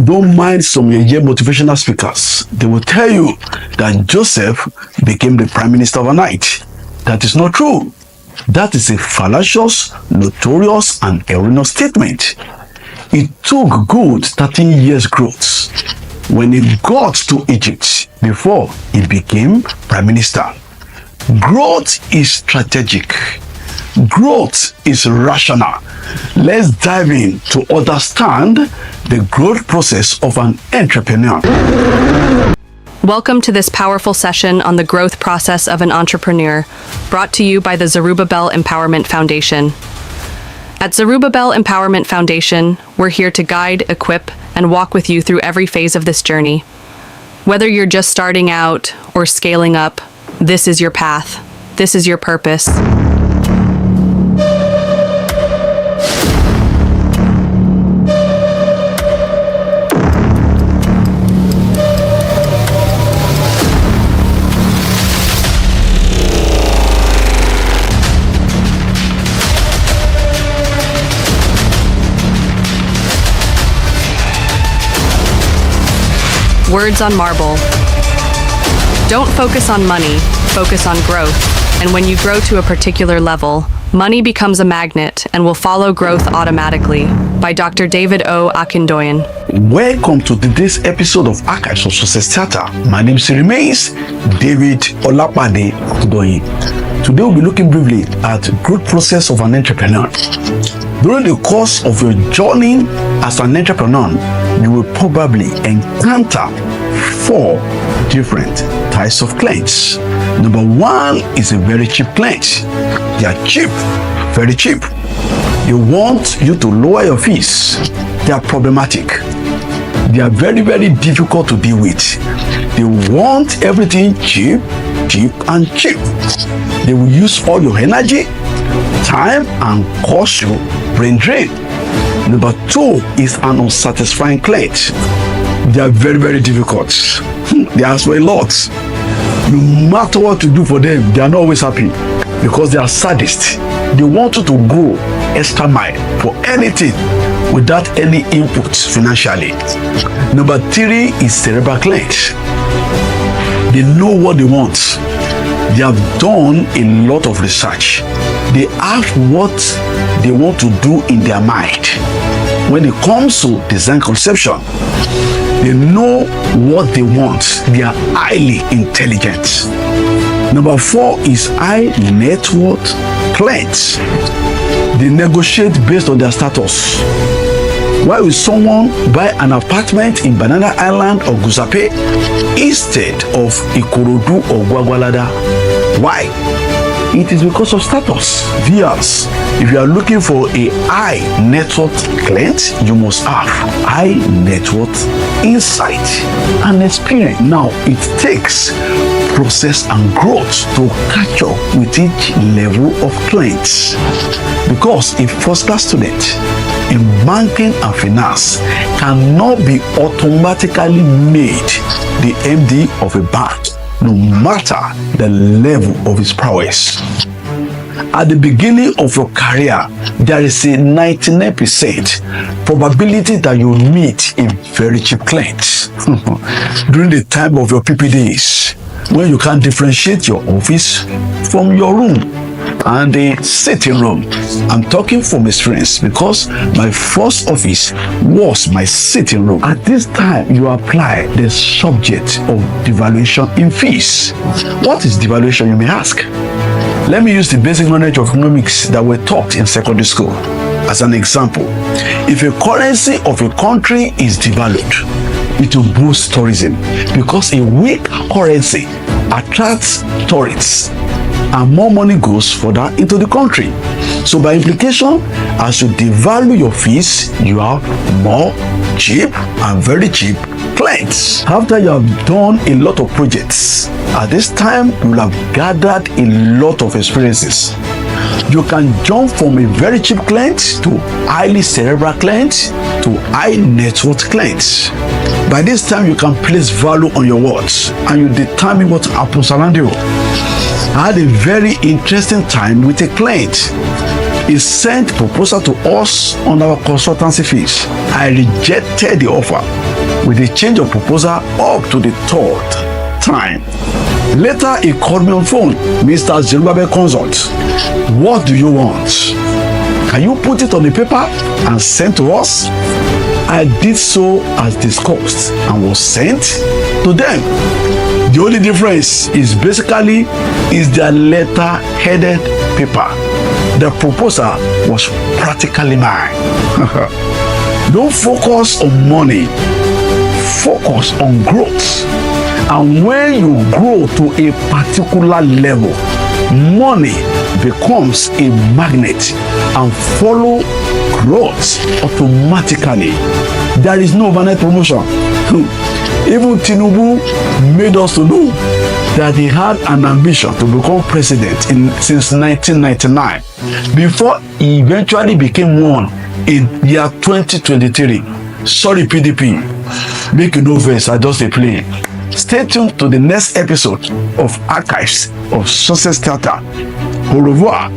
Don't mind some motivational speakers. They will tell you that Joseph became the prime minister overnight. That is not true. That is a fallacious, notorious, and erroneous statement. It took good 13 years growth when he got to Egypt before he became prime minister. Growth is strategic. Growth is rational. Let's dive in to understand the growth process of an entrepreneur. Welcome to this powerful session on the growth process of an entrepreneur, brought to you by the Zerubbabel Empowerment Foundation. At Zerubbabel Empowerment Foundation, we're here to guide, equip, and walk with you through every phase of this journey. Whether you're just starting out or scaling up, this is your path. This is your purpose. Words on marble. Don't focus on money, focus on growth. And when you grow to a particular level, money becomes a magnet and will follow growth automatically. By Dr. David O. Akindoyin. Welcome to today's episode of Archives of Success Theatre. My name remains David Olapade Akindoyin. Today we'll be looking briefly at the growth process of an entrepreneur. During the course of your journey as an entrepreneur, you will probably encounter 4 different types of clients. Number 1 is a very cheap client. They are cheap, very cheap. They want you to lower your fees. They are problematic. They are very, very difficult to deal with. They want everything cheap, cheap, and cheap. They will use all your energy, time, and cause you brain drain. Number 2 is an unsatisfying client. They are very, very difficult. They ask for a lot. No matter what you do for them, they are not always happy because they are sadists. They want you to go extra mile for anything without any input financially. Number 3 is cerebral clients. They know what they want. They have done a lot of research. They have what they want to do in their mind. When it comes to design conception, they know what they want. They are highly intelligent. Number 4 is high net worth clients. They negotiate based on their status. Why will someone buy an apartment in Banana Island or Gusape instead of Ikorodu or Gwagwalada? Why? It is because of status. Viewers, if you are looking for a high net worth client, you must have high net worth insight and experience. Now, it takes process and growth to catch up with each level of clients. Because a first-class student in banking and finance cannot be automatically made the MD of a bank, no matter the level of his prowess. At the beginning of your career, there is a 99% probability that you meet a very cheap client. During the time of your PP days, when you can't differentiate your office from your room and the sitting room. I'm talking from experience because my first office was my sitting room. At this time, you apply the subject of devaluation in fees. What is devaluation, you may ask? Let me use the basic knowledge of economics that were taught in secondary school. As an example, if a currency of a country is devalued, it will boost tourism because a weak currency attracts tourists and more money goes further into the country. So by implication, as you devalue your fees, you have more cheap and very cheap clients. After you have done a lot of projects, at this time you will have gathered a lot of experiences. You can jump from a very cheap client to highly cerebral client to high net worth clients. By this time, you can place value on your words and you determine what happens around you. I had a very interesting time with a client. He sent proposal to us on our consultancy fees. I rejected the offer with a change of proposal up to the third time. Later, he called me on phone. Mr. Zerubbabel Consult, what do you want? Can you put it on the paper and send to us? I did so as discussed and was sent to them. The only difference is basically their letter-headed paper. The proposal was practically mine. Don't focus on money. Focus on growth. And when you grow to a particular level, money becomes a magnet and follow growth automatically. There is no overnight promotion. Even Tinubu made us to know that he had an ambition to become president since 1999 before he eventually became one in year 2023. Sorry, PDP, make you no vex, I just dey play. Stay tuned to the next episode of Archives of Success Theatre. Au revoir.